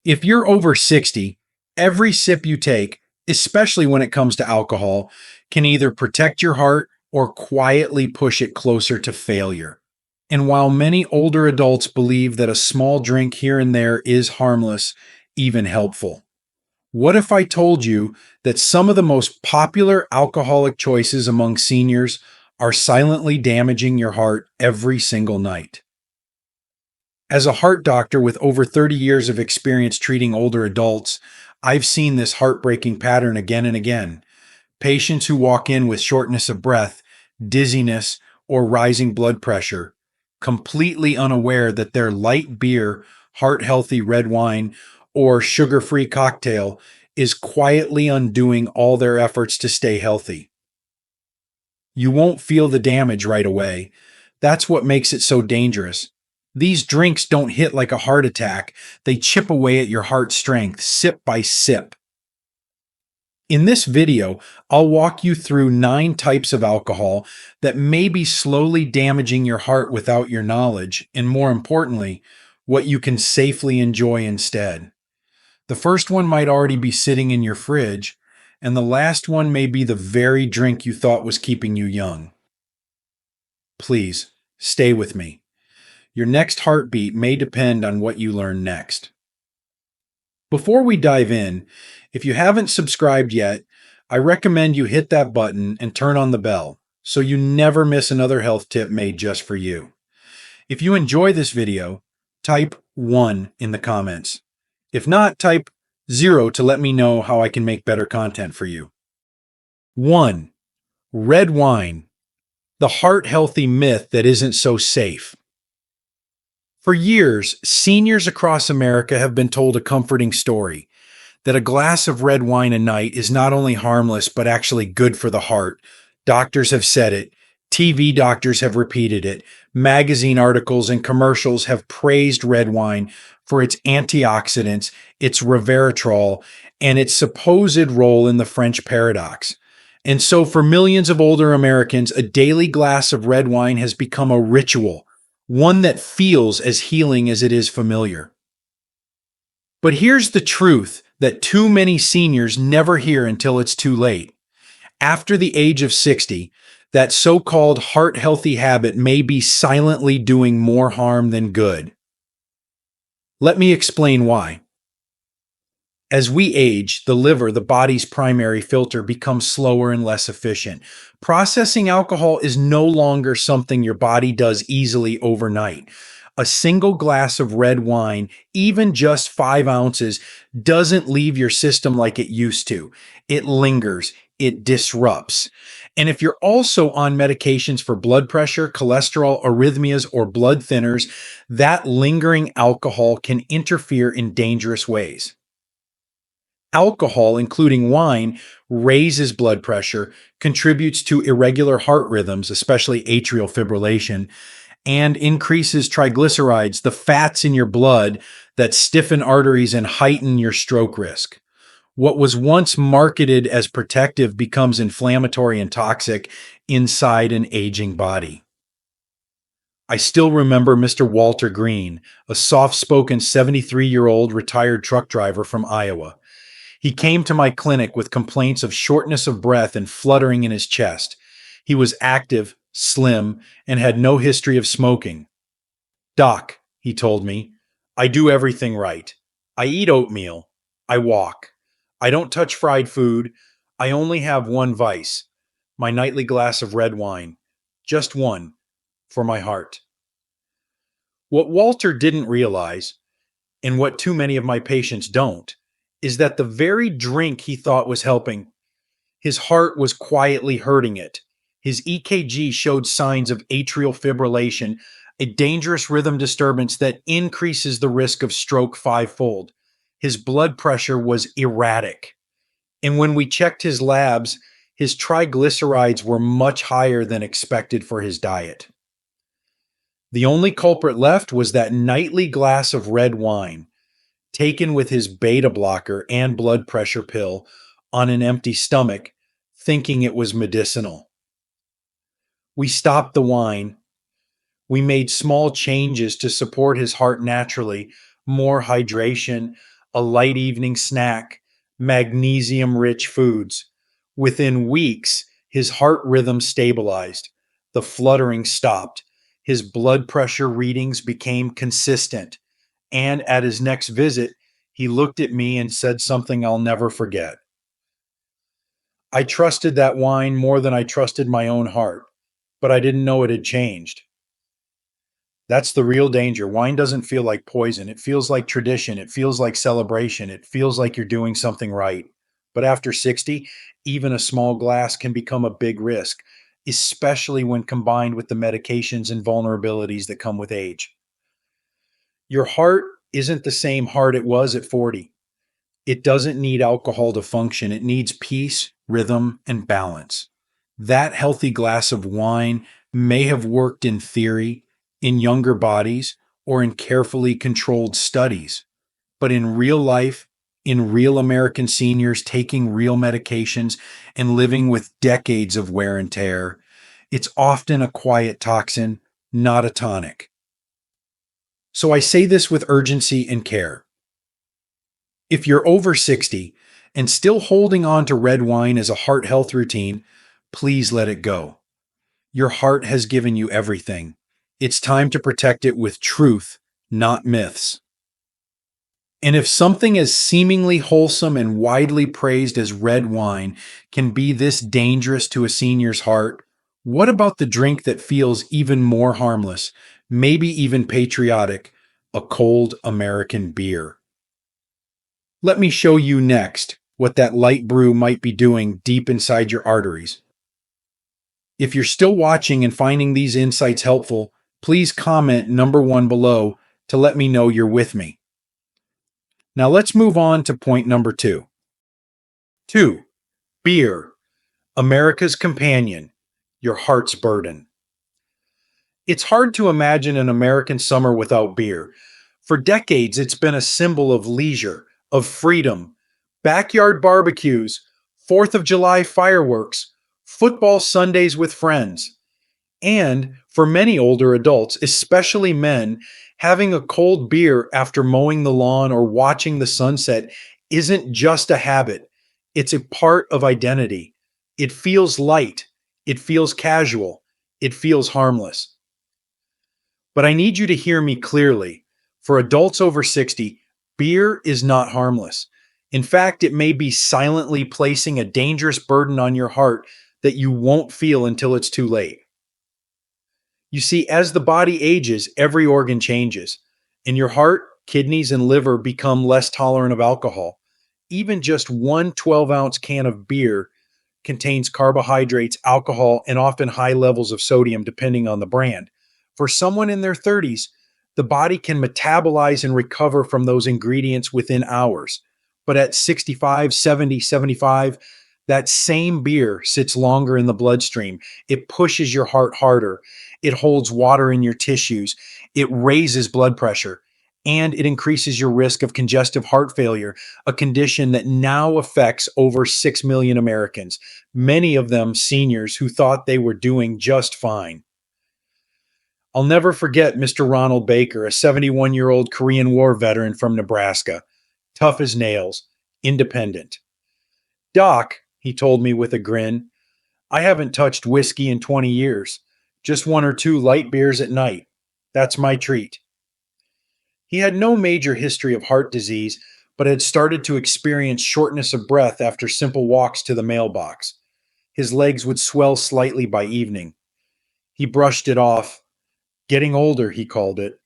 If you're over 60, every sip you take, especially when it comes to alcohol, can either protect your heart or quietly push it closer to failure. And while many older adults believe that a small drink here and there is harmless, even helpful, what if I told you that some of the most popular alcoholic choices among seniors are silently damaging your heart every single night? As a heart doctor with over 30 years of experience treating older adults, I've seen this heartbreaking pattern again and again. Patients who walk in with shortness of breath, dizziness, or rising blood pressure, completely unaware that their light beer, heart healthy red wine, or sugar free cocktail is quietly undoing all their efforts to stay healthy. You won't feel the damage right away. That's what makes it so dangerous. These drinks don't hit like a heart attack, they chip away at your heart strength, sip by sip. In this video, I'll walk you through 9 types of alcohol that may be slowly damaging your heart without your knowledge, and more importantly, what you can safely enjoy instead. The first one might already be sitting in your fridge, and the last one may be the very drink you thought was keeping you young. Please, stay with me. Your next heartbeat may depend on what you learn next. Before we dive in, if you haven't subscribed yet, I recommend you hit that button and turn on the bell so you never miss another health tip made just for you. If you enjoy this video, type 1 in the comments. If not, type 0 to let me know how I can make better content for you. 1. Red wine, the heart-healthy myth that isn't so safe. For years, seniors across America have been told a comforting story that a glass of red wine a night is not only harmless but actually good for the heart. Doctors have said it, TV doctors have repeated it, magazine articles and commercials have praised red wine for its antioxidants, its resveratrol, and its supposed role in the French paradox. And so for millions of older Americans, a daily glass of red wine has become a ritual, one that feels as healing as it is familiar. But here's the truth that too many seniors never hear until it's too late. After the age of 60, that so-called heart-healthy habit may be silently doing more harm than good. Let me explain why. As we age, the liver, the body's primary filter, becomes slower and less efficient. Processing alcohol is no longer something your body does easily overnight. A single glass of red wine, even just 5 ounces, doesn't leave your system like it used to. It lingers, it disrupts. And if you're also on medications for blood pressure, cholesterol, arrhythmias, or blood thinners, that lingering alcohol can interfere in dangerous ways. Alcohol, including wine, raises blood pressure, contributes to irregular heart rhythms, especially atrial fibrillation, and increases triglycerides, the fats in your blood that stiffen arteries and heighten your stroke risk. What was once marketed as protective becomes inflammatory and toxic inside an aging body. I still remember Mr. Walter Green, a soft-spoken 73-year-old retired truck driver from Iowa. He came to my clinic with complaints of shortness of breath and fluttering in his chest. He was active, slim, and had no history of smoking. "Doc," he told me, "I do everything right. I eat oatmeal. I walk. I don't touch fried food. I only have one vice, my nightly glass of red wine. Just one, for my heart." What Walter didn't realize, and what too many of my patients don't, is that the very drink he thought was helping, his heart was quietly hurting it. His EKG showed signs of atrial fibrillation, a dangerous rhythm disturbance that increases the risk of stroke 5-fold. His blood pressure was erratic. And when we checked his labs, his triglycerides were much higher than expected for his diet. The only culprit left was that nightly glass of red wine, taken with his beta blocker and blood pressure pill on an empty stomach, thinking it was medicinal. We stopped the wine. We made small changes to support his heart naturally, more hydration, a light evening snack, magnesium rich foods. Within weeks, his heart rhythm stabilized. The fluttering stopped. His blood pressure readings became consistent. And at his next visit, he looked at me and said something I'll never forget. I trusted that wine more than I trusted my own heart, but I didn't know it had changed. That's the real danger. Wine doesn't feel like poison. It feels like tradition. It feels like celebration. It feels like you're doing something right. But after 60, even a small glass can become a big risk, especially when combined with the medications and vulnerabilities that come with age. Your heart isn't the same heart it was at 40. It doesn't need alcohol to function. It needs peace, rhythm, and balance. That healthy glass of wine may have worked in theory, in younger bodies, or in carefully controlled studies. But in real life, in real American seniors taking real medications and living with decades of wear and tear, it's often a quiet toxin, not a tonic. So I say this with urgency and care. If you're over 60 and still holding on to red wine as a heart health routine, please let it go. Your heart has given you everything. It's time to protect it with truth, not myths. And if something as seemingly wholesome and widely praised as red wine can be this dangerous to a senior's heart, what about the drink that feels even more harmless, maybe even patriotic, a cold American beer? Let me show you next what that light brew might be doing deep inside your arteries. If you're still watching and finding these insights helpful, please comment number 1 below to let me know you're with me. Now let's move on to point number 2. 2. Beer, America's companion, your heart's burden. It's hard to imagine an American summer without beer. For decades, it's been a symbol of leisure, of freedom, backyard barbecues, 4th of July fireworks, football Sundays with friends. And for many older adults, especially men, having a cold beer after mowing the lawn or watching the sunset isn't just a habit, it's a part of identity. It feels light, it feels casual, it feels harmless. But I need you to hear me clearly. For adults over 60, beer is not harmless. In fact, it may be silently placing a dangerous burden on your heart that you won't feel until it's too late. You see, as the body ages, every organ changes. In your heart, kidneys and liver become less tolerant of alcohol. Even just one 12-ounce can of beer contains carbohydrates, alcohol, and often high levels of sodium, depending on the brand. For someone in their 30s, the body can metabolize and recover from those ingredients within hours. But at 65, 70, 75, that same beer sits longer in the bloodstream. It pushes your heart harder. It holds water in your tissues. It raises blood pressure. And it increases your risk of congestive heart failure, a condition that now affects over 6 million Americans, many of them seniors who thought they were doing just fine. I'll never forget Mr. Ronald Baker, a 71-year-old Korean War veteran from Nebraska, tough as nails, independent. "Doc," he told me with a grin, "I haven't touched whiskey in 20 years, just 1 or 2 light beers at night. That's my treat." He had no major history of heart disease, but had started to experience shortness of breath after simple walks to the mailbox. His legs would swell slightly by evening. He brushed it off. Getting older, he called it.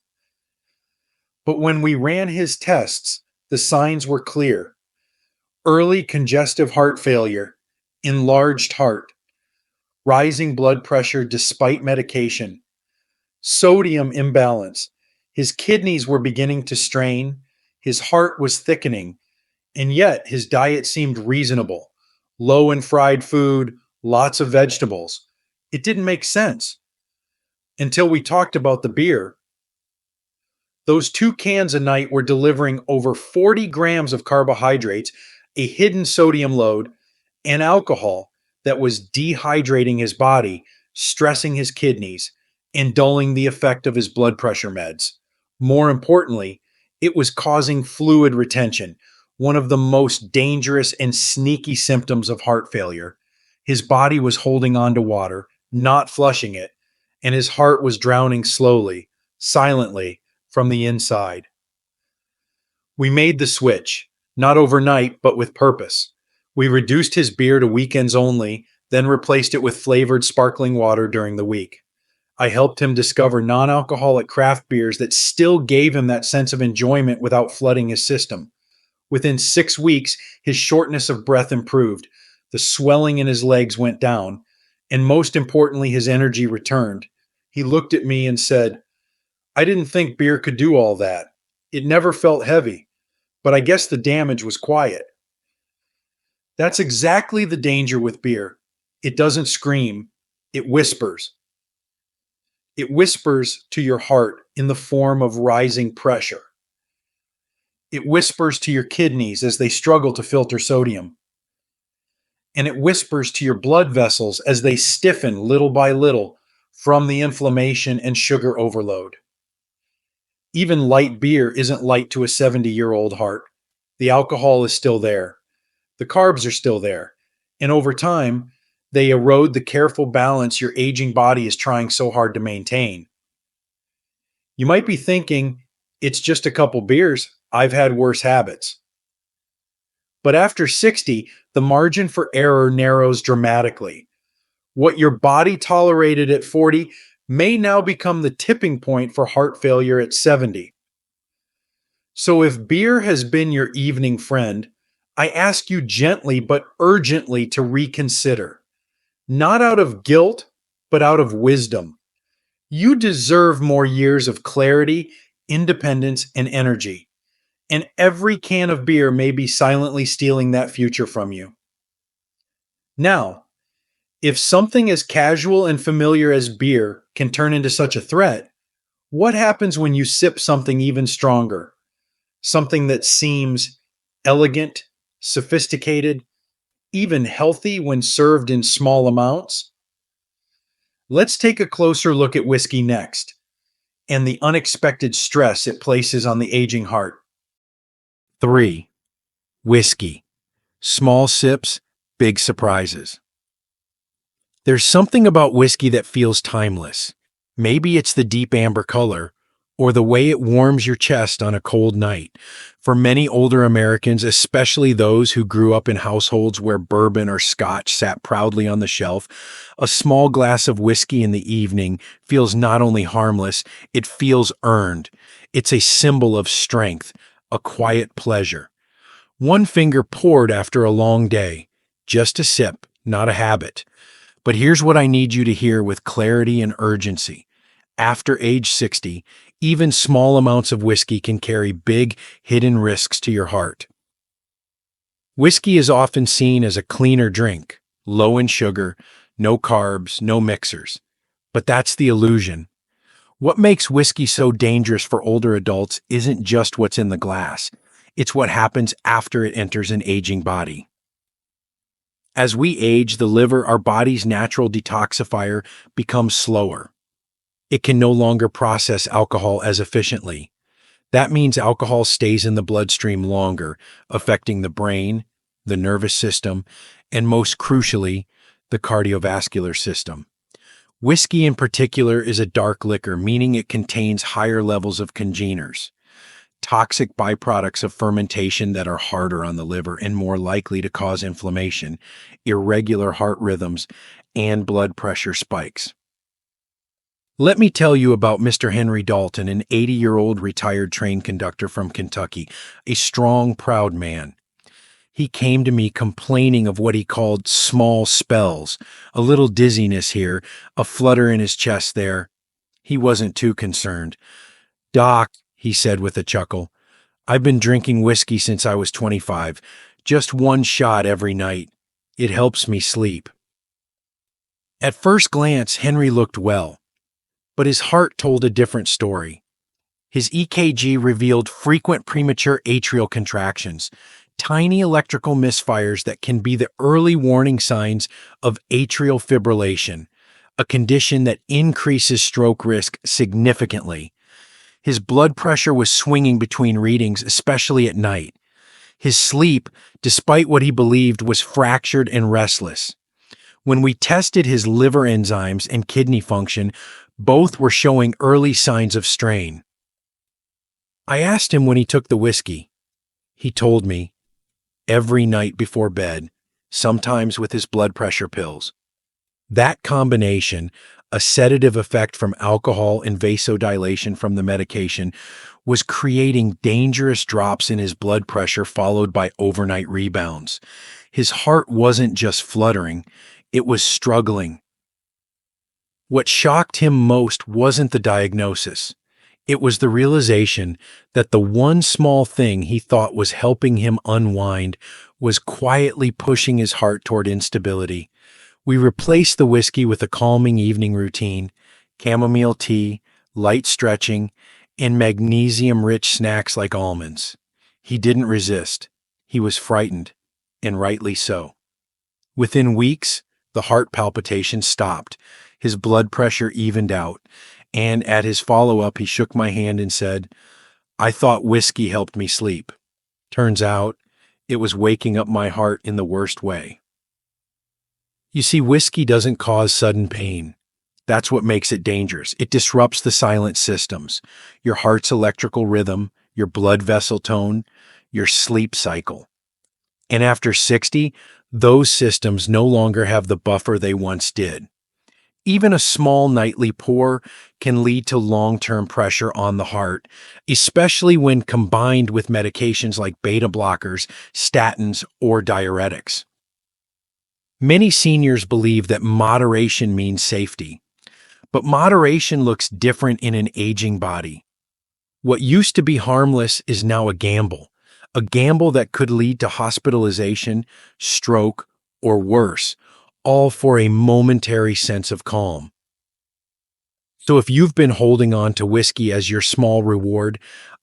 But when we ran his tests, the signs were clear. Early congestive heart failure, enlarged heart, rising blood pressure despite medication, sodium imbalance. His kidneys were beginning to strain, his heart was thickening, and yet his diet seemed reasonable. Low in fried food, lots of vegetables. It didn't make sense until we talked about the beer. Those 2 cans a night were delivering over 40 grams of carbohydrates, a hidden sodium load, and alcohol that was dehydrating his body, stressing his kidneys, and dulling the effect of his blood pressure meds. More importantly, It was causing fluid retention, one of the most dangerous and sneaky symptoms of heart failure. His body was holding on to water, not flushing it, and his heart was drowning slowly, silently, from the inside. We made the switch, not overnight, but with purpose. We reduced his beer to weekends only, then replaced it with flavored sparkling water during the week. I helped him discover non alcoholic craft beers that still gave him that sense of enjoyment without flooding his system. Within 6 weeks, his shortness of breath improved, the swelling in his legs went down, and most importantly, his energy returned. He looked at me and said, I didn't think beer could do all that. It never felt heavy, but I guess the damage was quiet. That's exactly the danger with beer. It doesn't scream, it whispers. It whispers to your heart in the form of rising pressure. It whispers to your kidneys as they struggle to filter sodium. And it whispers to your blood vessels as they stiffen little by little from the inflammation and sugar overload. Even light beer isn't light to a 70-year-old heart. The alcohol is still there. The carbs are still there. And over time, they erode the careful balance your aging body is trying so hard to maintain. You might be thinking, it's just a couple beers. I've had worse habits. But after 60, the margin for error narrows dramatically. What your body tolerated at 40 may now become the tipping point for heart failure at 70. So if beer has been your evening friend, I ask you gently but urgently to reconsider. Not out of guilt, but out of wisdom. You deserve more years of clarity, independence, and energy. And every can of beer may be silently stealing that future from you. Now, if something as casual and familiar as beer can turn into such a threat, what happens when you sip something even stronger? Something that seems elegant, sophisticated, even healthy when served in small amounts? Let's take a closer look at whiskey next, and the unexpected stress it places on the aging heart. 3. Whiskey. Small sips, big surprises. There's something about whiskey that feels timeless. Maybe it's the deep amber color, or the way it warms your chest on a cold night. For many older Americans, especially those who grew up in households where bourbon or scotch sat proudly on the shelf, a small glass of whiskey in the evening feels not only harmless, it feels earned. It's a symbol of strength, a quiet pleasure. One finger poured after a long day. Just a sip, not a habit. But here's what I need you to hear with clarity and urgency. After age 60, even small amounts of whiskey can carry big, hidden risks to your heart. Whiskey is often seen as a cleaner drink, low in sugar, no carbs, no mixers. But that's the illusion. What makes whiskey so dangerous for older adults isn't just what's in the glass. It's what happens after it enters an aging body. As we age, the liver, our body's natural detoxifier, becomes slower. It can no longer process alcohol as efficiently. That means alcohol stays in the bloodstream longer, affecting the brain, the nervous system, and most crucially, the cardiovascular system. Whiskey in particular is a dark liquor, meaning it contains higher levels of congeners, toxic byproducts of fermentation that are harder on the liver and more likely to cause inflammation, irregular heart rhythms, and blood pressure spikes. Let me tell you about Mr. Henry Dalton, an 80-year-old retired train conductor from Kentucky, a strong, proud man. He came to me complaining of what he called small spells, a little dizziness here, a flutter in his chest there. He wasn't too concerned. "Doc," he said with a chuckle, "I've been drinking whiskey since I was 25, just one shot every night. It helps me sleep." At first glance, Henry looked well. But his heart told a different story. His EKG revealed frequent premature atrial contractions, tiny electrical misfires that can be the early warning signs of atrial fibrillation, a condition that increases stroke risk significantly. His blood pressure was swinging between readings, especially at night. His sleep, despite what he believed, was fractured and restless. When we tested his liver enzymes and kidney function, both were showing early signs of strain. I asked him when he took the whiskey. He told me, every night before bed, sometimes with his blood pressure pills. That combination, a sedative effect from alcohol and vasodilation from the medication, was creating dangerous drops in his blood pressure followed by overnight rebounds. His heart wasn't just fluttering, it was struggling. What shocked him most wasn't the diagnosis. It was the realization that the one small thing he thought was helping him unwind was quietly pushing his heart toward instability. We replaced the whiskey with a calming evening routine, chamomile tea, light stretching, and magnesium-rich snacks like almonds. He didn't resist. He was frightened, and rightly so. Within weeks, the heart palpitations stopped, his blood pressure evened out, and at his follow-up he shook my hand and said, "I thought whiskey helped me sleep. Turns out, it was waking up my heart in the worst way." You see, whiskey doesn't cause sudden pain. That's what makes it dangerous. It disrupts the silent systems, your heart's electrical rhythm, your blood vessel tone, your sleep cycle. And after 60, those systems no longer have the buffer they once did. Even a small nightly pour can lead to long-term pressure on the heart, especially when combined with medications like beta blockers, statins, or diuretics. Many seniors believe that moderation means safety, but moderation looks different in an aging body. What used to be harmless is now a gamble that could lead to hospitalization, stroke, or worse, all for a momentary sense of calm. So if you've been holding on to whiskey as your small reward,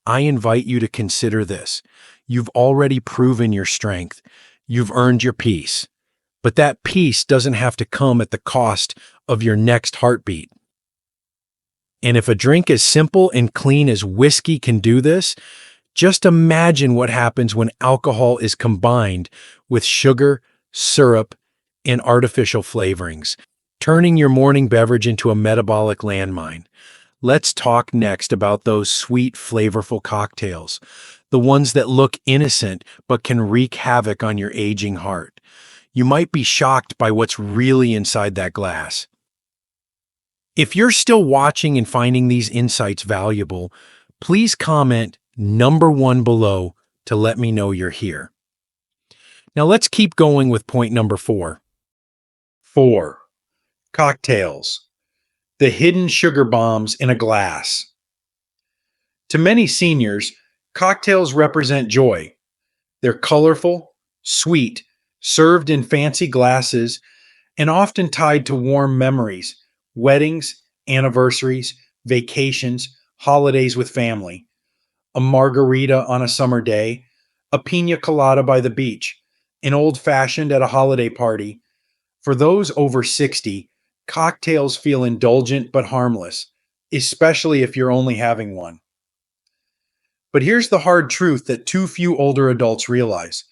I invite you to consider this. You've already proven your strength. You've earned your peace. But that peace doesn't have to come at the cost of your next heartbeat. And if a drink as simple and clean as whiskey can do this, just imagine what happens when alcohol is combined with sugar, syrup, and artificial flavorings, turning your morning beverage into a metabolic landmine. Let's talk next about those sweet, flavorful cocktails, the ones that look innocent but can wreak havoc on your aging heart. You might be shocked by what's really inside that glass. If you're still watching and finding these insights valuable, please comment number 1 below to let me know you're here. Now let's keep going with point number 4. 4. Cocktails. The hidden sugar bombs in a glass. To many seniors, cocktails represent joy. They're colorful, sweet, served in fancy glasses, and often tied to warm memories, weddings, anniversaries, vacations, holidays with family. A margarita on a summer day, a pina colada by the beach, an old-fashioned at a holiday party. For those over 60, cocktails feel indulgent but harmless, especially if you're only having one. But here's the hard truth that too few older adults realize,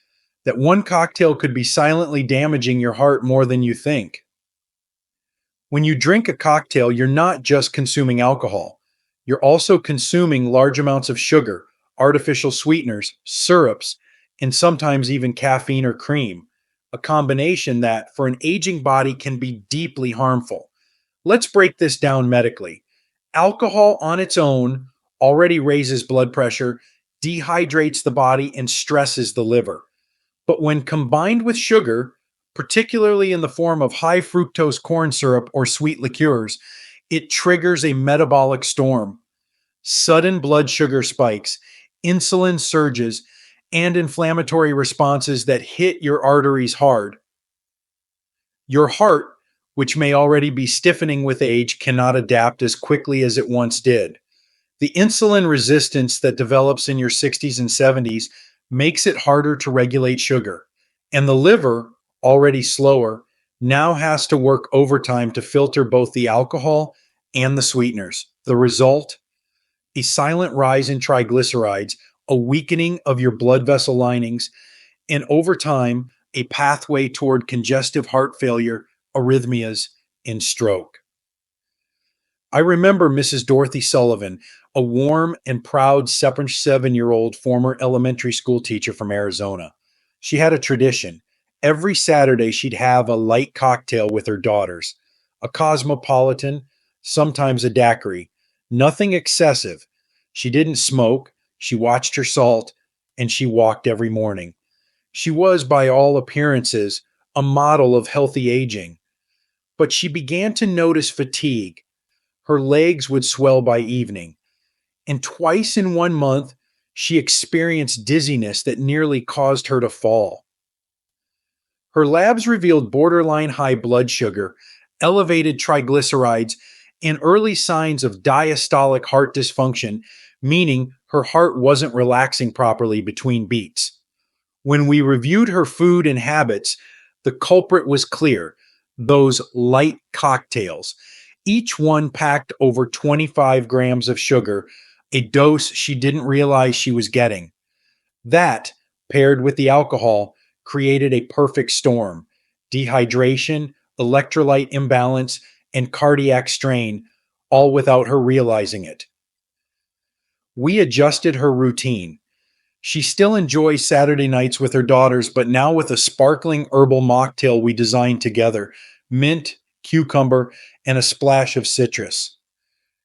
that one cocktail could be silently damaging your heart more than you think. When you drink a cocktail, you're not just consuming alcohol. You're also consuming large amounts of sugar, artificial sweeteners, syrups, and sometimes even caffeine or cream, a combination that, for an aging body, can be deeply harmful. Let's break this down medically. Alcohol on its own already raises blood pressure, dehydrates the body, and stresses the liver. But when combined with sugar, particularly in the form of high fructose corn syrup or sweet liqueurs, it triggers a metabolic storm. Sudden blood sugar spikes, insulin surges, and inflammatory responses that hit your arteries hard. Your heart, which may already be stiffening with age, cannot adapt as quickly as it once did. The insulin resistance that develops in your 60s and 70s makes it harder to regulate sugar, and the liver, already slower, now has to work overtime to filter both the alcohol and the sweeteners. The result? a silent rise in triglycerides, a weakening of your blood vessel linings, and over time, a pathway toward congestive heart failure, arrhythmias, and stroke. I remember Mrs. Dorothy Sullivan, a warm and proud 77-year-old former elementary school teacher from Arizona. She had a tradition. Every Saturday, she'd have a light cocktail with her daughters, a cosmopolitan, sometimes a daiquiri. Nothing excessive. She didn't smoke, she watched her salt, and she walked every morning. She was, by all appearances, a model of healthy aging. But she began to notice fatigue. Her legs would swell by evening, and twice in 1 month, she experienced dizziness that nearly caused her to fall. Her labs revealed borderline high blood sugar, elevated triglycerides, and early signs of diastolic heart dysfunction, meaning her heart wasn't relaxing properly between beats. When we reviewed her food and habits, the culprit was clear: those light cocktails. Each one packed over 25 grams of sugar, a dose she didn't realize she was getting. That, paired with the alcohol, created a perfect storm: dehydration, electrolyte imbalance, and cardiac strain, all without her realizing it. We adjusted her routine. She still enjoys Saturday nights with her daughters, but now with a sparkling herbal mocktail we designed together: mint, cucumber, and a splash of citrus.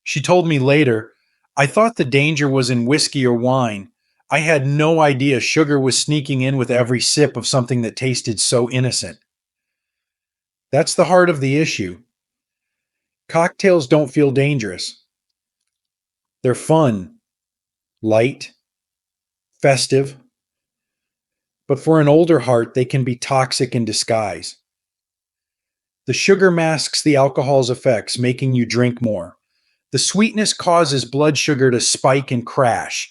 She told me later, "I thought the danger was in whiskey or wine. I had no idea sugar was sneaking in with every sip of something that tasted so innocent." That's the heart of the issue. Cocktails don't feel dangerous. They're fun, light, festive, but for an older heart, they can be toxic in disguise. The sugar masks the alcohol's effects, making you drink more. The sweetness causes blood sugar to spike and crash,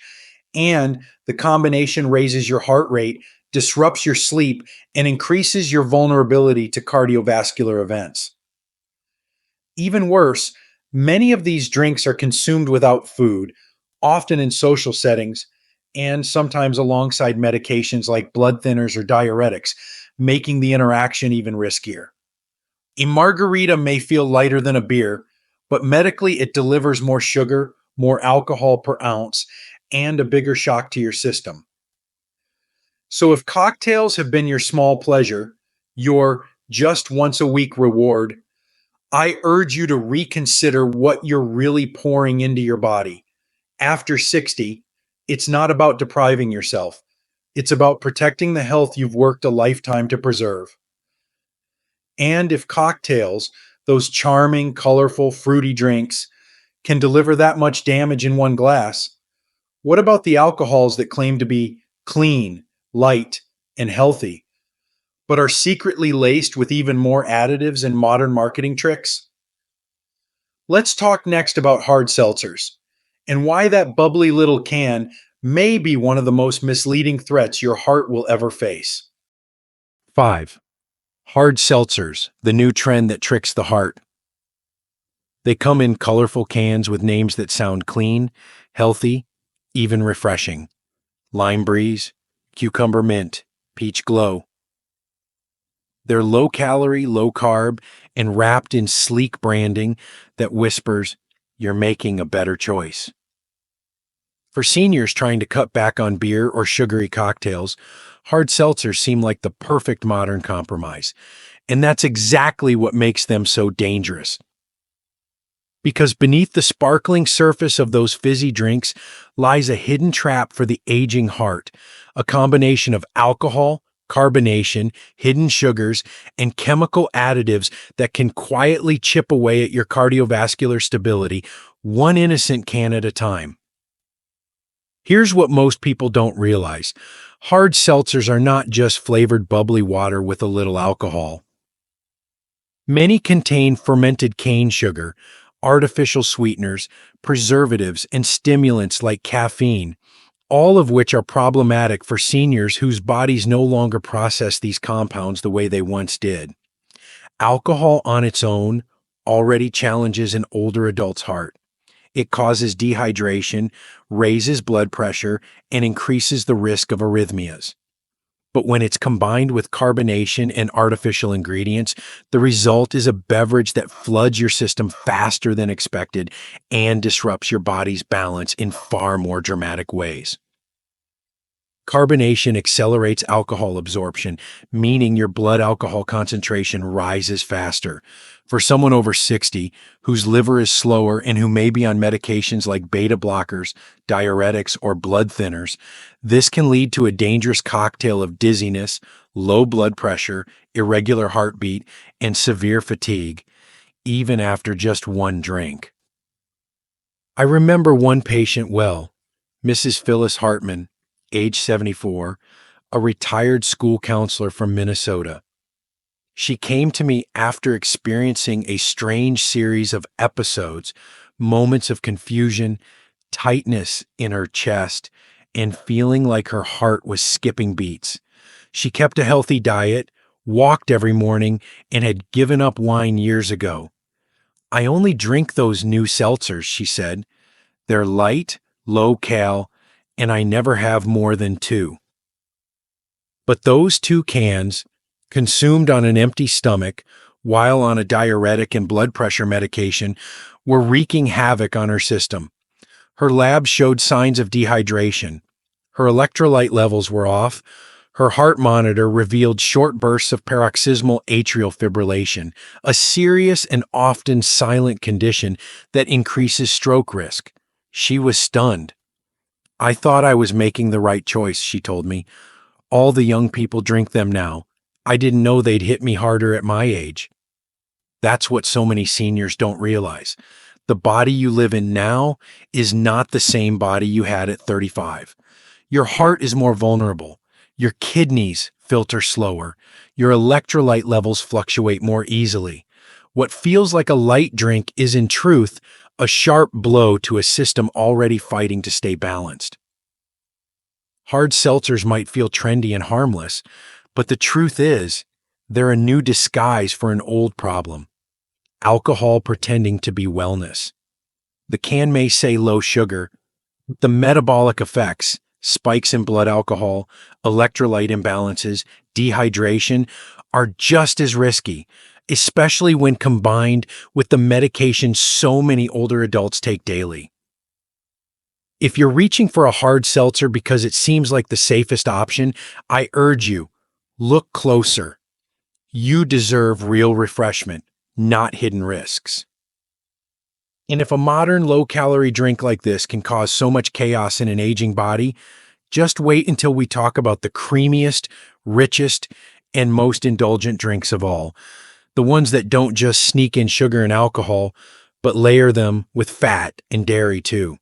and the combination raises your heart rate, disrupts your sleep, and increases your vulnerability to cardiovascular events. Even worse, many of these drinks are consumed without food, often in social settings, and sometimes alongside medications like blood thinners or diuretics, making the interaction even riskier. A margarita may feel lighter than a beer, but medically it delivers more sugar, more alcohol per ounce, and a bigger shock to your system. So if cocktails have been your small pleasure, your just once a week reward, I urge you to reconsider what you're really pouring into your body. After 60, it's not about depriving yourself. It's about protecting the health you've worked a lifetime to preserve. And if cocktails, those charming, colorful, fruity drinks, can deliver that much damage in one glass, what about the alcohols that claim to be clean, light, and healthy, but are secretly laced with even more additives and modern marketing tricks? Let's talk next about hard seltzers and why that bubbly little can may be one of the most misleading threats your heart will ever face. 5. Hard seltzers, the new trend that tricks the heart. They come in colorful cans with names that sound clean, healthy, even refreshing: Lime Breeze, Cucumber Mint, Peach Glow. They're low calorie, low carb, and wrapped in sleek branding that whispers, "You're making a better choice." For seniors trying to cut back on beer or sugary cocktails, hard seltzers seem like the perfect modern compromise. And that's exactly what makes them so dangerous. Because beneath the sparkling surface of those fizzy drinks lies a hidden trap for the aging heart, a combination of alcohol, carbonation, hidden sugars, and chemical additives that can quietly chip away at your cardiovascular stability, one innocent can at a time. Here's what most people don't realize: hard seltzers are not just flavored bubbly water with a little alcohol. Many contain fermented cane sugar, artificial sweeteners, preservatives, and stimulants like caffeine, all of which are problematic for seniors whose bodies no longer process these compounds the way they once did. Alcohol on its own already challenges an older adult's heart. It causes dehydration, raises blood pressure, and increases the risk of arrhythmias. But when it's combined with carbonation and artificial ingredients, the result is a beverage that floods your system faster than expected and disrupts your body's balance in far more dramatic ways. Carbonation accelerates alcohol absorption, meaning your blood alcohol concentration rises faster. For someone over 60 whose liver is slower and who may be on medications like beta blockers, diuretics, or blood thinners, this can lead to a dangerous cocktail of dizziness, low blood pressure, irregular heartbeat, and severe fatigue, even after just one drink. I remember one patient well, Mrs. Phyllis Hartman, age 74, a retired school counselor from Minnesota. She came to me after experiencing a strange series of episodes, moments of confusion, tightness in her chest, and feeling like her heart was skipping beats. She kept a healthy diet, walked every morning, and had given up wine years ago. "I only drink those new seltzers," she said. "They're light, low-cal, and I never have more than 2. But those 2 cans, consumed on an empty stomach while on a diuretic and blood pressure medication, were wreaking havoc on her system. Her labs showed signs of dehydration. Her electrolyte levels were off. Her heart monitor revealed short bursts of paroxysmal atrial fibrillation, a serious and often silent condition that increases stroke risk. She was stunned. "I thought I was making the right choice," she told me. "All the young people drink them now. I didn't know they'd hit me harder at my age." That's what so many seniors don't realize. The body you live in now is not the same body you had at 35. Your heart is more vulnerable. Your kidneys filter slower. Your electrolyte levels fluctuate more easily. What feels like a light drink is, in truth, a sharp blow to a system already fighting to stay balanced. Hard seltzers might feel trendy and harmless, but the truth is, they're a new disguise for an old problem: alcohol pretending to be wellness. The can may say low sugar, but the metabolic effects, spikes in blood alcohol, electrolyte imbalances, dehydration, are just as risky, especially when combined with the medication so many older adults take daily. If you're reaching for a hard seltzer because it seems like the safest option, I urge you, look closer. You deserve real refreshment, not hidden risks. And if a modern low-calorie drink like this can cause so much chaos in an aging body, just wait until we talk about the creamiest, richest, and most indulgent drinks of all. The ones that don't just sneak in sugar and alcohol, but layer them with fat and dairy too.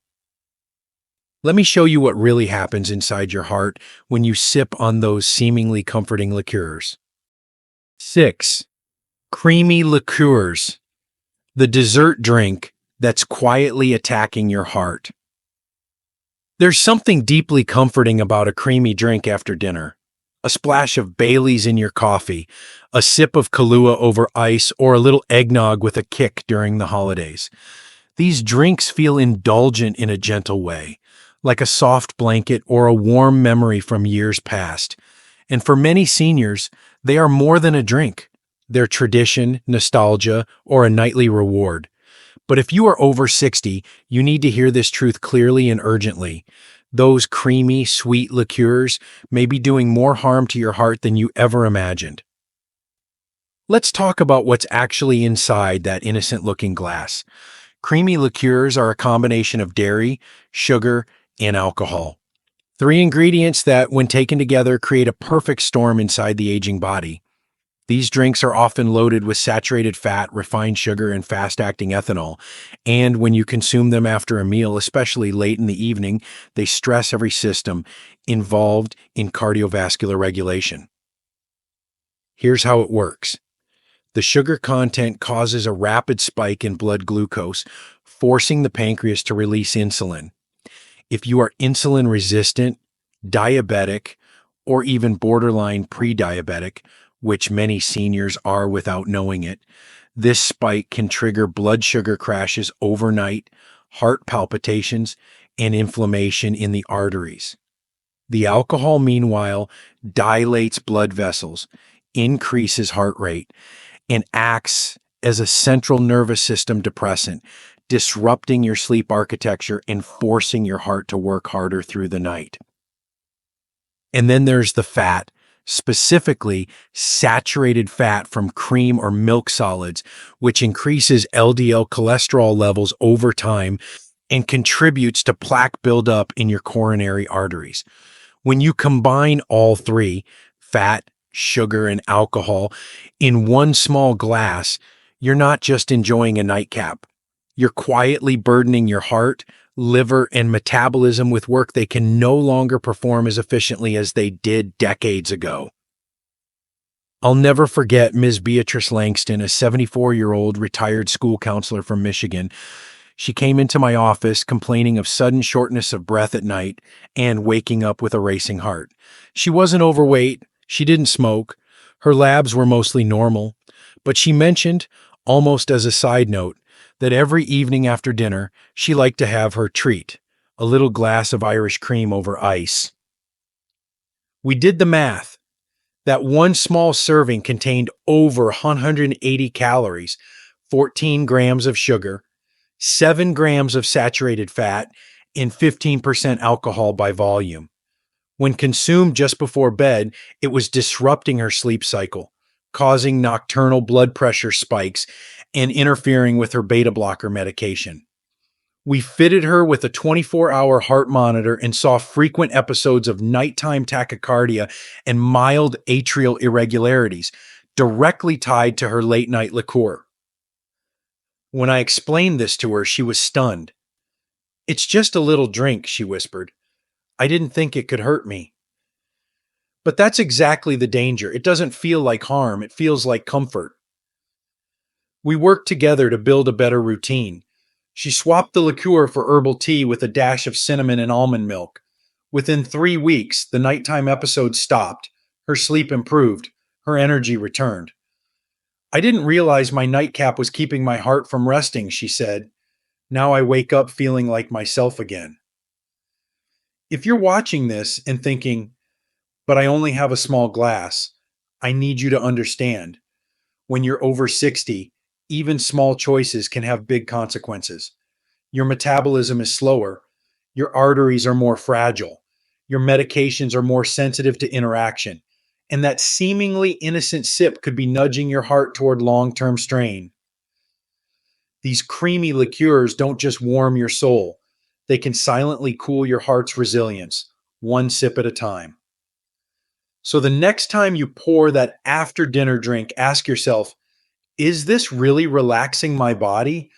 Let me show you what really happens inside your heart when you sip on those seemingly comforting liqueurs. 6. Creamy liqueurs, the dessert drink that's quietly attacking your heart. There's something deeply comforting about a creamy drink after dinner. A splash of Bailey's in your coffee, a sip of Kahlua over ice, or a little eggnog with a kick during the holidays. These drinks feel indulgent in a gentle way, like a soft blanket or a warm memory from years past. And for many seniors, they are more than a drink. They're tradition, nostalgia, or a nightly reward. But if you are over 60, you need to hear this truth clearly and urgently. Those creamy, sweet liqueurs may be doing more harm to your heart than you ever imagined. Let's talk about what's actually inside that innocent-looking glass. Creamy liqueurs are a combination of dairy, sugar, and alcohol. 3 ingredients that, when taken together, create a perfect storm inside the aging body. These drinks are often loaded with saturated fat, refined sugar, and fast-acting ethanol. And when you consume them after a meal, especially late in the evening, they stress every system involved in cardiovascular regulation. Here's how it works. The sugar content causes a rapid spike in blood glucose, forcing the pancreas to release insulin. If you are insulin resistant, diabetic, or even borderline pre-diabetic, which many seniors are without knowing it, this spike can trigger blood sugar crashes overnight, heart palpitations, and inflammation in the arteries. The alcohol, meanwhile, dilates blood vessels, increases heart rate, and acts as a central nervous system depressant, disrupting your sleep architecture and forcing your heart to work harder through the night. And then there's the fat, specifically saturated fat from cream or milk solids, which increases LDL cholesterol levels over time and contributes to plaque buildup in your coronary arteries. When you combine all three, fat, sugar, and alcohol, in one small glass, you're not just enjoying a nightcap. You're quietly burdening your heart, liver, and metabolism with work they can no longer perform as efficiently as they did decades ago. I'll never forget Ms. Beatrice Langston, a 74-year-old retired school counselor from Michigan. She came into my office complaining of sudden shortness of breath at night and waking up with a racing heart. She wasn't overweight, she didn't smoke, her labs were mostly normal, but she mentioned, almost as a side note, that every evening after dinner, she liked to have her treat, a little glass of Irish cream over ice. We did the math. That one small serving contained over 180 calories, 14 grams of sugar, 7 grams of saturated fat, and 15% alcohol by volume. When consumed just before bed, it was disrupting her sleep cycle, causing nocturnal blood pressure spikes and interfering with her beta blocker medication. We fitted her with a 24-hour heart monitor and saw frequent episodes of nighttime tachycardia and mild atrial irregularities, directly tied to her late-night liqueur. When I explained this to her, she was stunned. "It's just a little drink," she whispered. "I didn't think it could hurt me." But that's exactly the danger. It doesn't feel like harm, it feels like comfort. We worked together to build a better routine. She swapped the liqueur for herbal tea with a dash of cinnamon and almond milk. Within 3 weeks, the nighttime episodes stopped. Her sleep improved. Her energy returned. "I didn't realize my nightcap was keeping my heart from resting," she said. "Now I wake up feeling like myself again." If you're watching this and thinking, "But I only have a small glass," I need you to understand. When you're over 60, even small choices can have big consequences. Your metabolism is slower. Your arteries are more fragile. Your medications are more sensitive to interaction. And that seemingly innocent sip could be nudging your heart toward long-term strain. These creamy liqueurs don't just warm your soul. They can silently cool your heart's resilience, one sip at a time. So the next time you pour that after-dinner drink, ask yourself, is this really relaxing my body,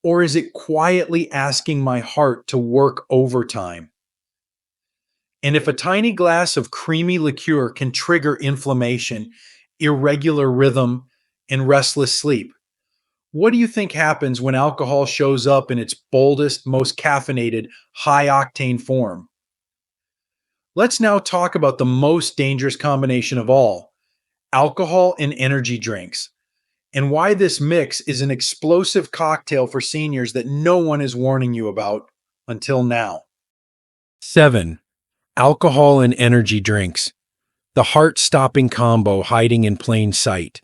or is it quietly asking my heart to work overtime? And if a tiny glass of creamy liqueur can trigger inflammation, irregular rhythm, and restless sleep, what do you think happens when alcohol shows up in its boldest, most caffeinated, high-octane form? Let's now talk about the most dangerous combination of all, alcohol and energy drinks, and why this mix is an explosive cocktail for seniors that no one is warning you about until now. 7. Alcohol and energy drinks, the heart-stopping combo hiding in plain sight.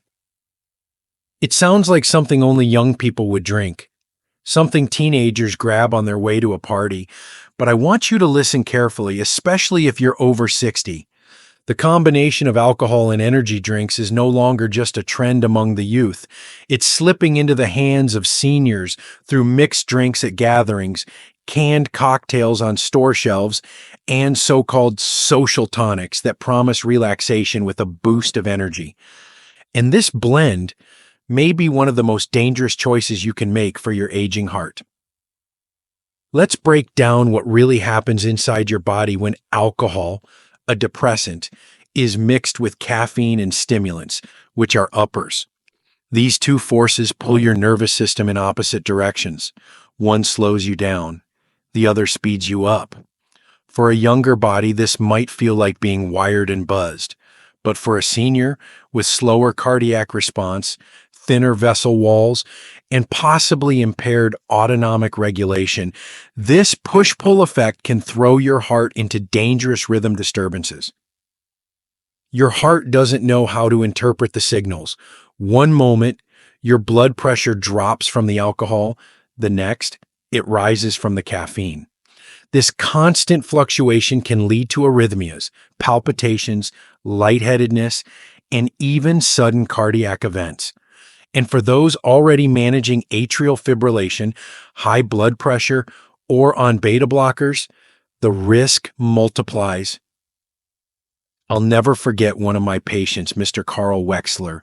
It sounds like something only young people would drink, something teenagers grab on their way to a party, but I want you to listen carefully, especially if you're over 60. The combination of alcohol and energy drinks is no longer just a trend among the youth. It's slipping into the hands of seniors through mixed drinks at gatherings, canned cocktails on store shelves, and so-called social tonics that promise relaxation with a boost of energy. And this blend may be one of the most dangerous choices you can make for your aging heart. Let's break down what really happens inside your body when alcohol, a depressant, is mixed with caffeine and stimulants, which are uppers. These two forces pull your nervous system in opposite directions. One slows you down, the other speeds you up. For a younger body, this might feel like being wired and buzzed. But for a senior with slower cardiac response, thinner vessel walls, and possibly impaired autonomic regulation. This push-pull effect can throw your heart into dangerous rhythm disturbances. Your heart doesn't know how to interpret the signals. One moment, your blood pressure drops from the alcohol. The next, it rises from the caffeine. This constant fluctuation can lead to arrhythmias, palpitations, lightheadedness, and even sudden cardiac events. And for those already managing atrial fibrillation, high blood pressure, or on beta blockers, the risk multiplies. I'll never forget one of my patients, Mr. Carl Wexler,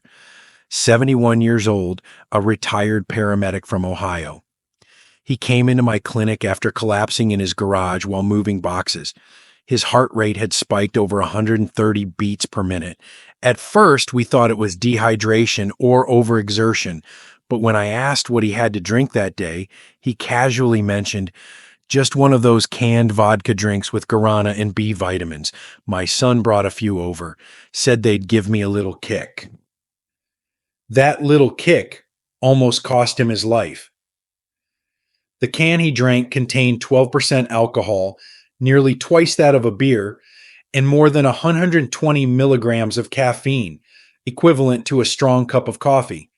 71 years old, a retired paramedic from Ohio. He came into my clinic after collapsing in his garage while moving boxes. His heart rate had spiked over 130 beats per minute. At first, we thought it was dehydration or overexertion, but when I asked what he had to drink that day, he casually mentioned, "Just one of those canned vodka drinks with guarana and B vitamins. My son brought a few over, said they'd give me a little kick." That little kick almost cost him his life. The can he drank contained 12% alcohol, nearly twice that of a beer, and more than 120 milligrams of caffeine, equivalent to a strong cup of coffee.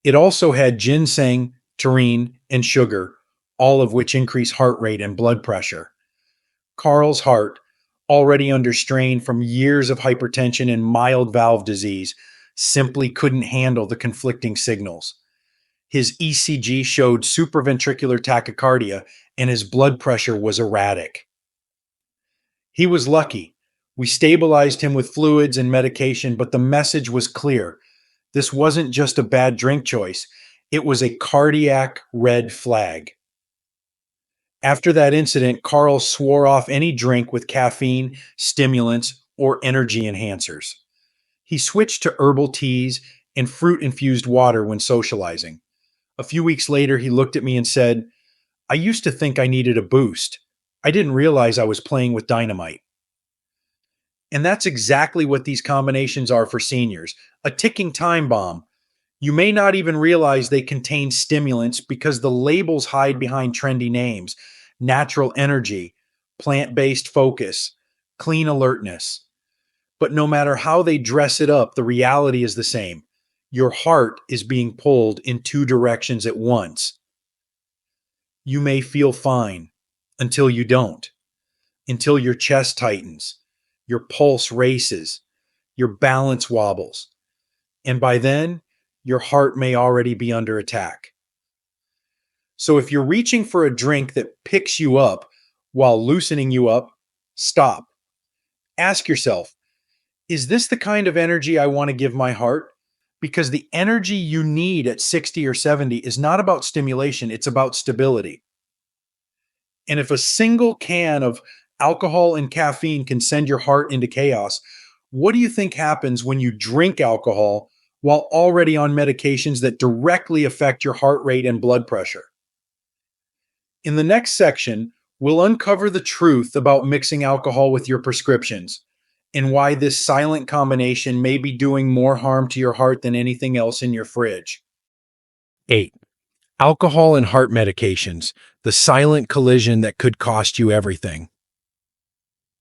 It also had ginseng, taurine, and sugar, all of which increase heart rate and blood pressure. Carl's heart, already under strain from years of hypertension and mild valve disease, simply couldn't handle the conflicting signals. His ECG showed supraventricular tachycardia, and his blood pressure was erratic. He was lucky. We stabilized him with fluids and medication, but the message was clear. This wasn't just a bad drink choice. It was a cardiac red flag. After that incident, Carl swore off any drink with caffeine, stimulants, or energy enhancers. He switched to herbal teas and fruit-infused water when socializing. A few weeks later, he looked at me and said, "I used to think I needed a boost. I didn't realize I was playing with dynamite." And that's exactly what these combinations are for seniors, a ticking time bomb. You may not even realize they contain stimulants because the labels hide behind trendy names: natural energy, plant-based focus, clean alertness. But no matter how they dress it up, the reality is the same. Your heart is being pulled in two directions at once. You may feel fine until you don't, until your chest tightens, your pulse races, your balance wobbles, and by then, your heart may already be under attack. So if you're reaching for a drink that picks you up while loosening you up, stop. Ask yourself, is this the kind of energy I want to give my heart? Because the energy you need at 60 or 70 is not about stimulation, it's about stability. And if a single can of alcohol and caffeine can send your heart into chaos, what do you think happens when you drink alcohol while already on medications that directly affect your heart rate and blood pressure? In the next section, we'll uncover the truth about mixing alcohol with your prescriptions and why this silent combination may be doing more harm to your heart than anything else in your fridge. 8. Alcohol and heart medications, the silent collision that could cost you everything.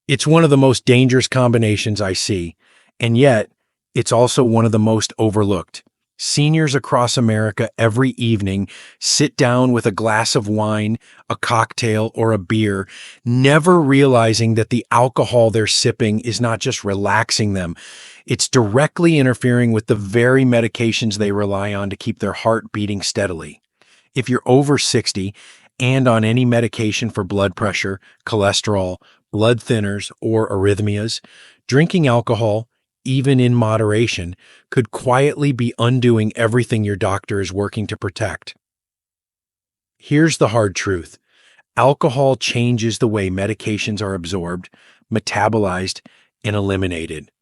It's one of the most dangerous combinations I see, and yet it's also one of the most overlooked. Seniors across America every evening sit down with a glass of wine, a cocktail, or a beer, never realizing that the alcohol they're sipping is not just relaxing them, it's directly interfering with the very medications they rely on to keep their heart beating steadily. If you're over 60 and on any medication for blood pressure, cholesterol, blood thinners, or arrhythmias, drinking alcohol, even in moderation, could quietly be undoing everything your doctor is working to protect. Here's the hard truth. Alcohol changes the way medications are absorbed, metabolized, and eliminated.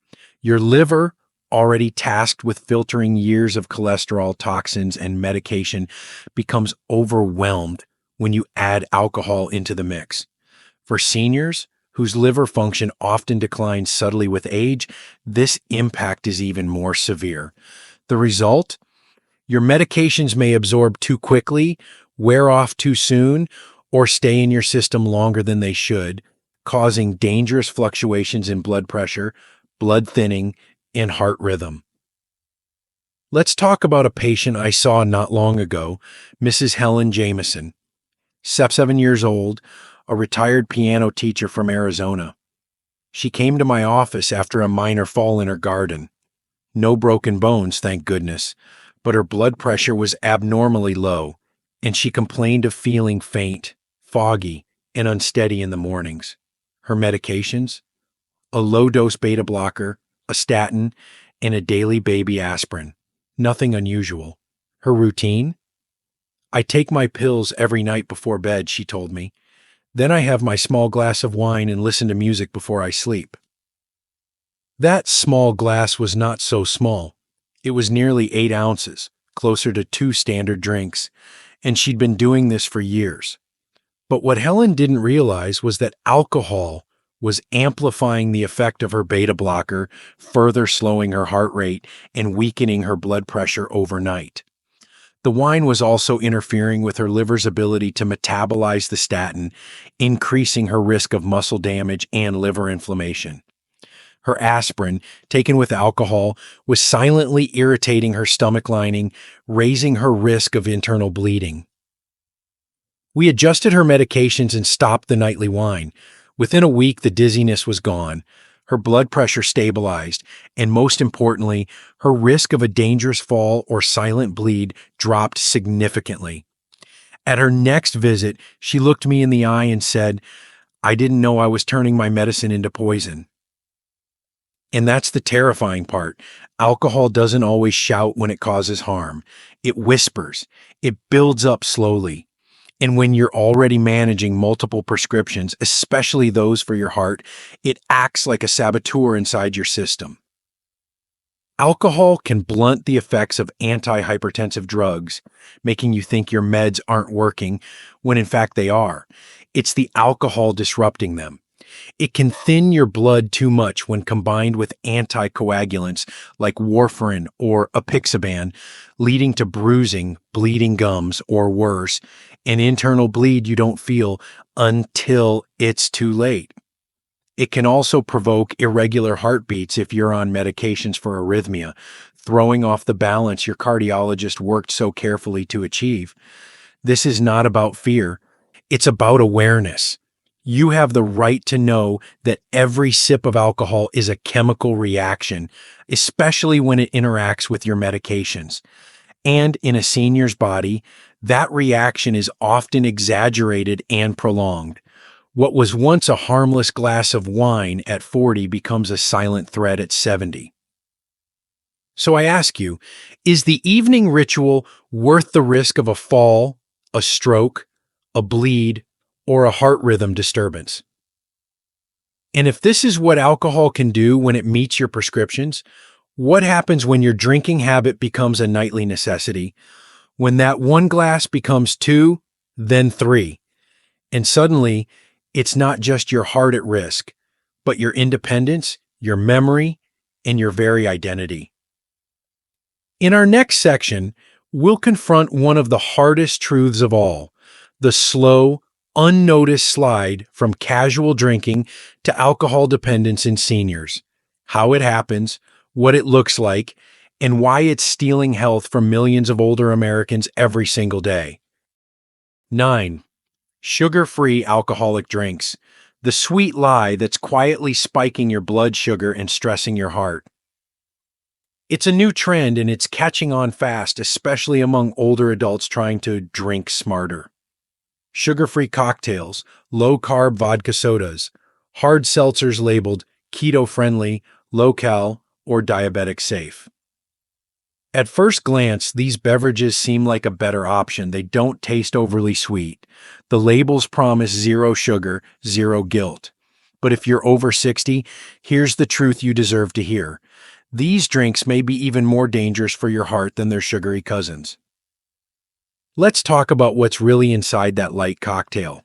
Your liver, already tasked with filtering years of cholesterol, toxins, and medication, becomes overwhelmed when you add alcohol into the mix. For seniors, whose liver function often declines subtly with age, this impact is even more severe. The result? Your medications may absorb too quickly, wear off too soon, or stay in your system longer than they should, causing dangerous fluctuations in blood pressure, blood thinning, and heart rhythm. Let's talk about a patient I saw not long ago, Mrs. Helen Jameson, 7 years old, a retired piano teacher from Arizona. She came to my office after a minor fall in her garden. No broken bones, thank goodness, but her blood pressure was abnormally low, and she complained of feeling faint, foggy, and unsteady in the mornings. Her medications? A low-dose beta blocker, a statin, and a daily baby aspirin. Nothing unusual. Her routine? I take my pills every night before bed, she told me. Then I have my small glass of wine and listen to music before I sleep. That small glass was not so small. It was nearly 8 ounces, closer to 2 standard drinks, and she'd been doing this for years. But what Helen didn't realize was that alcohol was amplifying the effect of her beta blocker, further slowing her heart rate and weakening her blood pressure overnight. The wine was also interfering with her liver's ability to metabolize the statin, increasing her risk of muscle damage and liver inflammation. Her aspirin, taken with alcohol, was silently irritating her stomach lining, raising her risk of internal bleeding. We adjusted her medications and stopped the nightly wine. Within a week, the dizziness was gone, her blood pressure stabilized, and most importantly, her risk of a dangerous fall or silent bleed dropped significantly. At her next visit, she looked me in the eye and said, "I didn't know I was turning my medicine into poison." And that's the terrifying part. Alcohol doesn't always shout when it causes harm. It whispers. It builds up slowly. And when you're already managing multiple prescriptions, especially those for your heart, it acts like a saboteur inside your system. Alcohol can blunt the effects of antihypertensive drugs, making you think your meds aren't working when in fact they are. It's the alcohol disrupting them. It can thin your blood too much when combined with anticoagulants like warfarin or apixaban, leading to bruising, bleeding gums, or worse, an internal bleed you don't feel until it's too late. It can also provoke irregular heartbeats if you're on medications for arrhythmia, throwing off the balance your cardiologist worked so carefully to achieve. This is not about fear. It's about awareness. You have the right to know that every sip of alcohol is a chemical reaction, especially when it interacts with your medications. And in a senior's body, that reaction is often exaggerated and prolonged. What was once a harmless glass of wine at 40 becomes a silent threat at 70. So I ask you, is the evening ritual worth the risk of a fall, a stroke, a bleed, or a heart rhythm disturbance? And if this is what alcohol can do when it meets your prescriptions, what happens when your drinking habit becomes a nightly necessity? When that one glass becomes 2, then 3, and suddenly it's not just your heart at risk, but your independence, your memory, and your very identity. In our next section, we'll confront one of the hardest truths of all, the slow, unnoticed slide from casual drinking to alcohol dependence in seniors, how it happens, what it looks like, and why it's stealing health from millions of older Americans every single day. 9. Sugar-free alcoholic drinks, the sweet lie that's quietly spiking your blood sugar and stressing your heart. It's a new trend and it's catching on fast, especially among older adults trying to drink smarter. Sugar-free cocktails, low-carb vodka sodas, hard seltzers labeled keto-friendly, low-cal, or diabetic safe. At first glance, these beverages seem like a better option. They don't taste overly sweet. The labels promise 0 sugar, 0 guilt. But if you're over 60, here's the truth you deserve to hear. These drinks may be even more dangerous for your heart than their sugary cousins. Let's talk about what's really inside that light cocktail.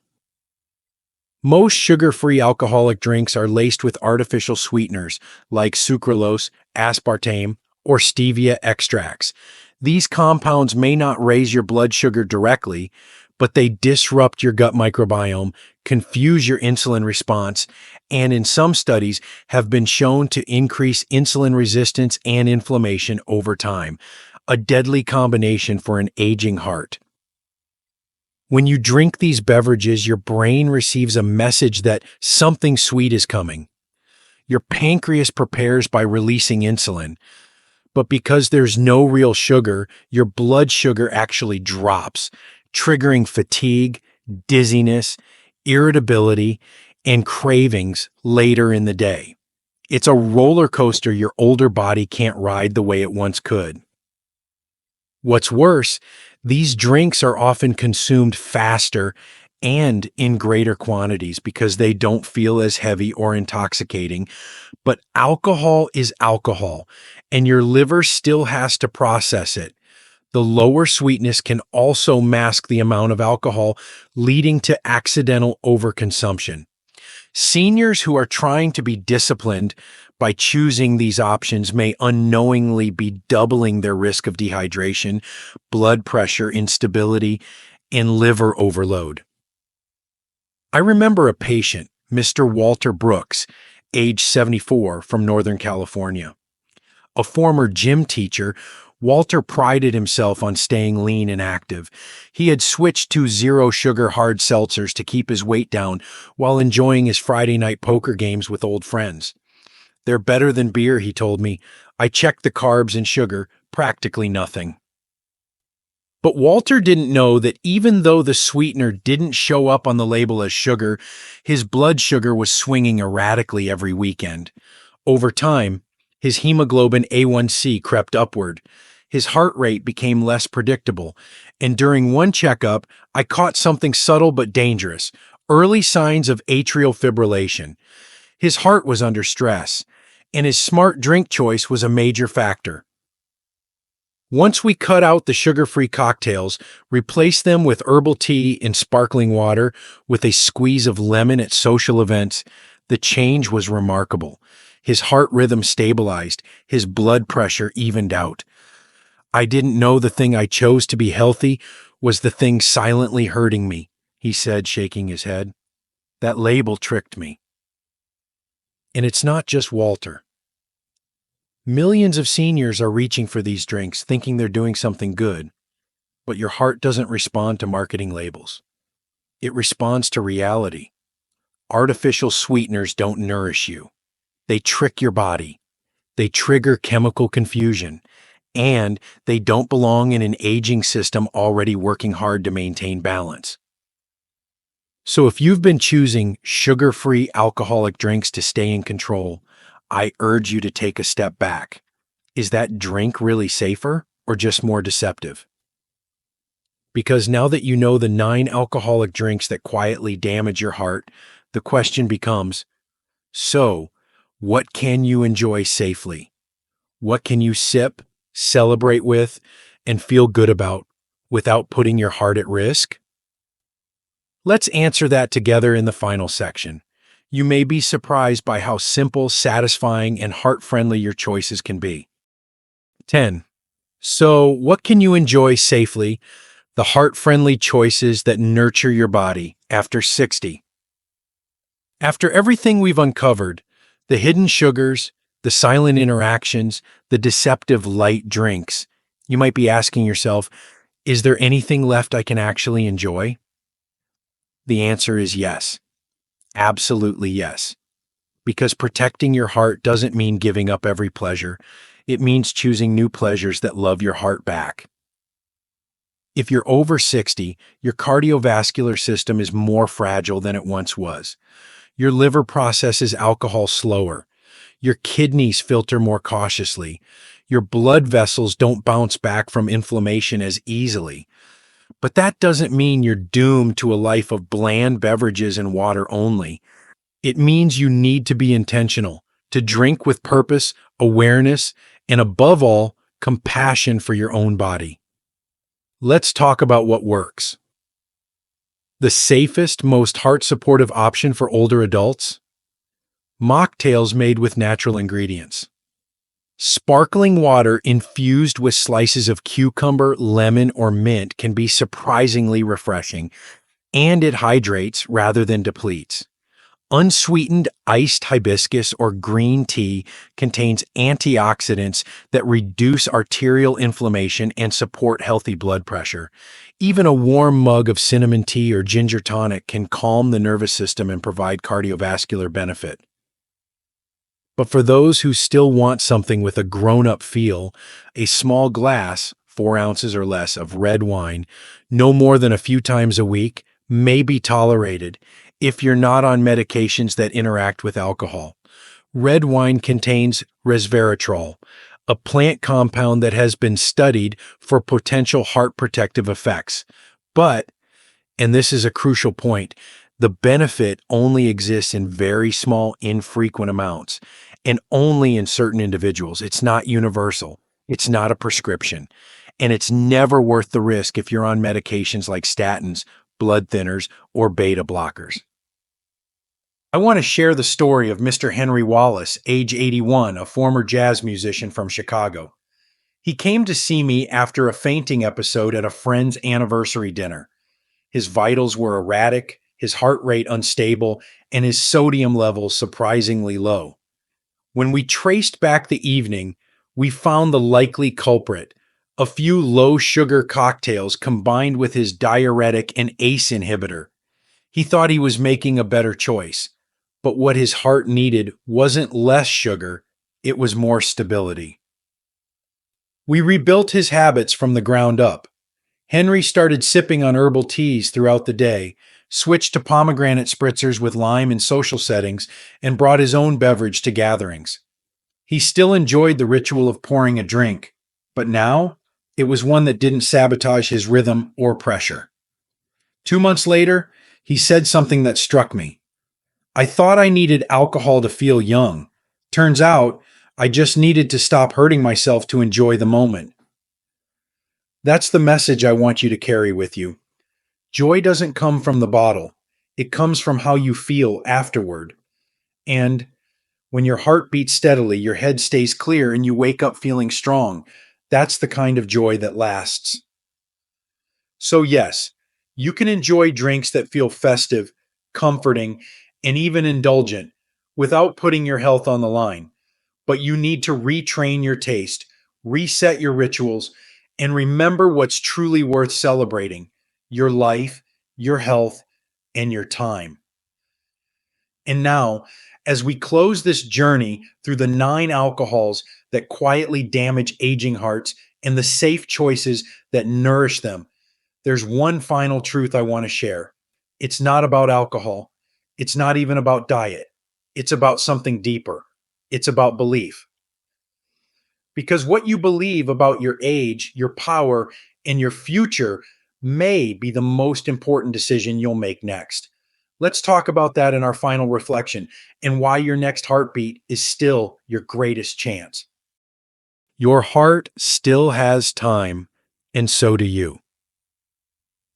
Most sugar-free alcoholic drinks are laced with artificial sweeteners like sucralose, aspartame, or stevia extracts. These compounds may not raise your blood sugar directly, but they disrupt your gut microbiome, confuse your insulin response, and in some studies have been shown to increase insulin resistance and inflammation over time, a deadly combination for an aging heart. When you drink these beverages, your brain receives a message that something sweet is coming. Your pancreas prepares by releasing insulin, but because there's no real sugar, your blood sugar actually drops, triggering fatigue, dizziness, irritability, and cravings later in the day. It's a roller coaster your older body can't ride the way it once could. What's worse, these drinks are often consumed faster and in greater quantities because they don't feel as heavy or intoxicating. But alcohol is alcohol, and your liver still has to process it. The lower sweetness can also mask the amount of alcohol, leading to accidental overconsumption. Seniors who are trying to be disciplined by choosing these options may unknowingly be doubling their risk of dehydration, blood pressure instability, and liver overload. I remember a patient, Mr. Walter Brooks, age 74, from Northern California. A former gym teacher, Walter prided himself on staying lean and active. He had switched to zero-sugar hard seltzers to keep his weight down while enjoying his Friday night poker games with old friends. "They're better than beer," he told me. "I checked the carbs and sugar, practically nothing." But Walter didn't know that even though the sweetener didn't show up on the label as sugar, his blood sugar was swinging erratically every weekend. Over time, his hemoglobin A1C crept upward. His heart rate became less predictable, and during one checkup, I caught something subtle but dangerous: early signs of atrial fibrillation. His heart was under stress, and his smart drink choice was a major factor. Once we cut out the sugar-free cocktails, replaced them with herbal tea and sparkling water with a squeeze of lemon at social events, the change was remarkable. His heart rhythm stabilized, his blood pressure evened out. "I didn't know the thing I chose to be healthy was the thing silently hurting me," he said, shaking his head. "That label tricked me." And it's not just Walter. Millions of seniors are reaching for these drinks, thinking they're doing something good, but your heart doesn't respond to marketing labels. It responds to reality. Artificial sweeteners don't nourish you. They trick your body. They trigger chemical confusion, and they don't belong in an aging system already working hard to maintain balance. So if you've been choosing sugar-free alcoholic drinks to stay in control, I urge you to take a step back. Is that drink really safer or just more deceptive? Because now that you know the 9 alcoholic drinks that quietly damage your heart, the question becomes, so what can you enjoy safely? What can you sip, celebrate with, and feel good about without putting your heart at risk? Let's answer that together in the final section. You may be surprised by how simple, satisfying, and heart-friendly your choices can be. 10. So, what can you enjoy safely? The heart-friendly choices that nurture your body after 60. After everything we've uncovered, the hidden sugars, the silent interactions, the deceptive light drinks, you might be asking yourself, is there anything left I can actually enjoy? The answer is yes. Absolutely yes. Because protecting your heart doesn't mean giving up every pleasure. It means choosing new pleasures that love your heart back. If you're over 60, your cardiovascular system is more fragile than it once was. Your liver processes alcohol slower. Your kidneys filter more cautiously. Your blood vessels don't bounce back from inflammation as easily. But that doesn't mean you're doomed to a life of bland beverages and water only. It means you need to be intentional, to drink with purpose, awareness, and above all, compassion for your own body. Let's talk about what works. The safest, most heart-supportive option for older adults? Mocktails made with natural ingredients. Sparkling water infused with slices of cucumber, lemon, or mint can be surprisingly refreshing, and it hydrates rather than depletes. Unsweetened iced hibiscus or green tea contains antioxidants that reduce arterial inflammation and support healthy blood pressure. Even a warm mug of cinnamon tea or ginger tonic can calm the nervous system and provide cardiovascular benefit. But for those who still want something with a grown-up feel, a small glass, 4 ounces or less, of red wine, no more than a few times a week, may be tolerated if you're not on medications that interact with alcohol. Red wine contains resveratrol, a plant compound that has been studied for potential heart protective effects. But, and this is a crucial point, the benefit only exists in very small, infrequent amounts, and only in certain individuals. It's not universal. It's not a prescription. And it's never worth the risk if you're on medications like statins, blood thinners, or beta blockers. I want to share the story of Mr. Henry Wallace, age 81, a former jazz musician from Chicago. He came to see me after a fainting episode at a friend's anniversary dinner. His vitals were erratic, his heart rate unstable, and his sodium levels surprisingly low. When we traced back the evening, we found the likely culprit: a few low-sugar cocktails combined with his diuretic and ACE inhibitor. He thought he was making a better choice, but what his heart needed wasn't less sugar, it was more stability. We rebuilt his habits from the ground up. Henry started sipping on herbal teas throughout the day, switched to pomegranate spritzers with lime in social settings, and brought his own beverage to gatherings. He still enjoyed the ritual of pouring a drink, but now it was one that didn't sabotage his rhythm or pressure. 2 months later, he said something that struck me. I thought I needed alcohol to feel young. Turns out, I just needed to stop hurting myself to enjoy the moment. That's the message I want you to carry with you. Joy doesn't come from the bottle. It comes from how you feel afterward. And when your heart beats steadily, your head stays clear, and you wake up feeling strong, that's the kind of joy that lasts. So yes, you can enjoy drinks that feel festive, comforting, and even indulgent without putting your health on the line. But you need to retrain your taste, reset your rituals, and remember what's truly worth celebrating: your life, your health, and your time. And now, as we close this journey through the 9 alcohols that quietly damage aging hearts and the safe choices that nourish them, there's one final truth I want to share. It's not about alcohol. It's not even about diet. It's about something deeper. It's about belief. Because what you believe about your age, your power, and your future may be the most important decision you'll make next. Let's talk about that in our final reflection and why your next heartbeat is still your greatest chance. Your heart still has time, and so do you.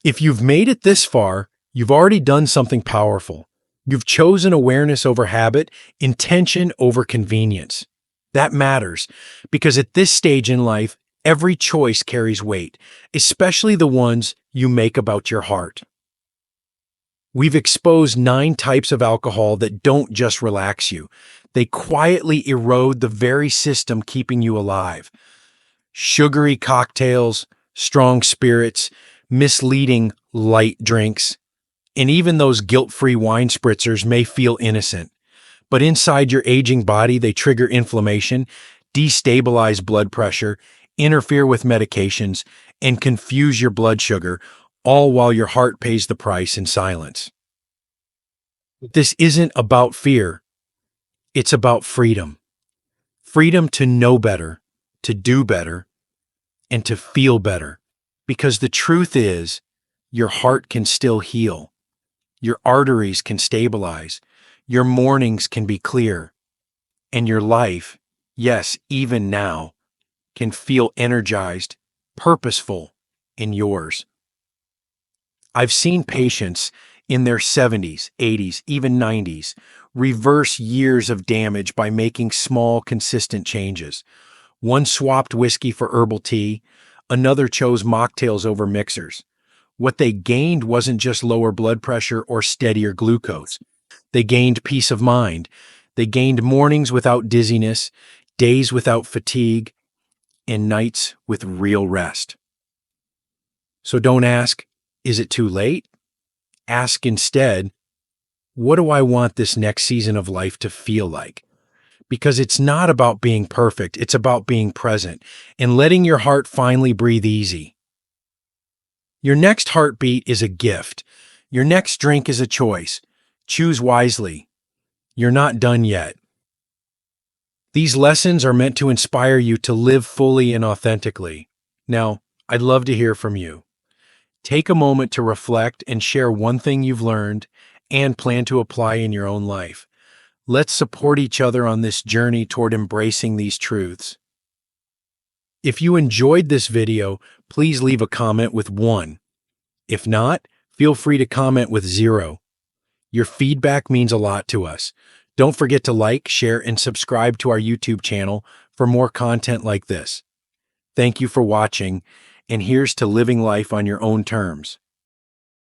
If you've made it this far, you've already done something powerful. You've chosen awareness over habit, intention over convenience. That matters, because at this stage in life, every choice carries weight, especially the ones you make about your heart. We've exposed 9 types of alcohol that don't just relax you. They quietly erode the very system keeping you alive. Sugary cocktails, strong spirits, misleading light drinks, and even those guilt-free wine spritzers may feel innocent. But inside your aging body, they trigger inflammation, destabilize blood pressure, interfere with medications, and confuse your blood sugar, all while your heart pays the price in silence. This isn't about fear. It's about freedom. Freedom to know better, to do better, and to feel better. Because the truth is, your heart can still heal. Your arteries can stabilize. Your mornings can be clear. And your life, yes, even now, can feel energized, purposeful, and yours. I've seen patients in their 70s, 80s, even 90s reverse years of damage by making small, consistent changes. One swapped whiskey for herbal tea, another chose mocktails over mixers. What they gained wasn't just lower blood pressure or steadier glucose. They gained peace of mind. They gained mornings without dizziness, days without fatigue, and nights with real rest. So don't ask, is it too late? Ask instead, what do I want this next season of life to feel like? Because it's not about being perfect, it's about being present and letting your heart finally breathe easy. Your next heartbeat is a gift. Your next drink is a choice. Choose wisely. You're not done yet. These lessons are meant to inspire you to live fully and authentically. Now, I'd love to hear from you. Take a moment to reflect and share one thing you've learned and plan to apply in your own life. Let's support each other on this journey toward embracing these truths. If you enjoyed this video, please leave a comment with 1. If not, feel free to comment with 0. Your feedback means a lot to us. Don't forget to like, share, and subscribe to our YouTube channel for more content like this. Thank you for watching, and here's to living life on your own terms.